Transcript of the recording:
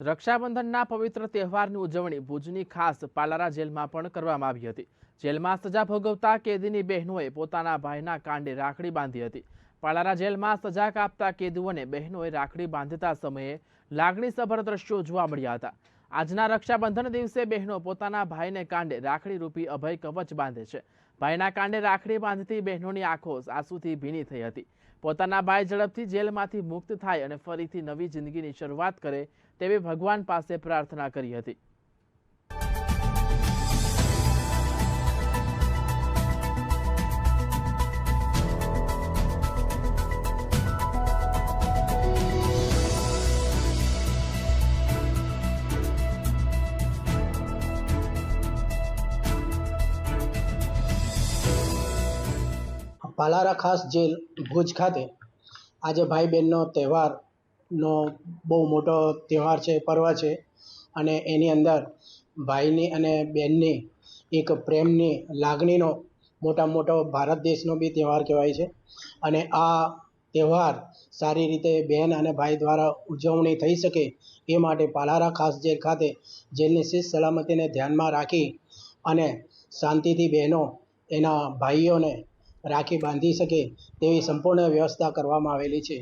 રક્ષાબંધનના પવિત્ર તહેવારની ઉજવણી ભુજની ખાસ પાલારા જેલમાં પણ કરવામાં આવી હતી। જેલમાં સજા ભોગવતા કેદીની બહેનોએ પોતાના ભાઈના કાંડે રાખડી બાંધી હતી। પાલારા જેલમાં સજા કાપતા કેદીઓને બહેનોએ રાખડી બાંધતા સમયે લાગણીસભર દ્રશ્યો જોવા મળ્યા હતા। આજના રક્ષાબંધન દિવસે બહેનો પોતાના ભાઈને કાંડે રાખડી રૂપી અભય કવચ બાંધે છે। ભાઈના કાંડે રાખડી બાંધતી બહેનોની આંખો આંસુથી ભીની થઈ હતી। પોતાના ભાઈ ઝડપથી જેલમાંથી મુક્ત થાય અને ફરીથી નવી જિંદગીની શરૂઆત કરે તેવી ભગવાન પાસે પ્રાર્થના કરી હતી। પાલારા ખાસ જેલ ભુજ ખાતે આજે ભાઈ બહેનનો તહેવારનો બહુ મોટો તહેવાર છે, પર્વ છે અને એની અંદર ભાઈની અને બહેનની એક પ્રેમની લાગણીનો મોટો ભારત દેશનો બી તહેવાર કહેવાય છે। અને આ તહેવાર સારી રીતે બહેન અને ભાઈ દ્વારા ઉજવણી થઈ શકે એ માટે પાલારા ખાસ જેલ ખાતે જેલની શિસ્ત સલામતીને ધ્યાનમાં રાખી અને શાંતિથી બહેનો એના ભાઈઓને રાખી બાંધી શકે તેવી સંપૂર્ણ વ્યવસ્થા કરવામાં આવેલી છે।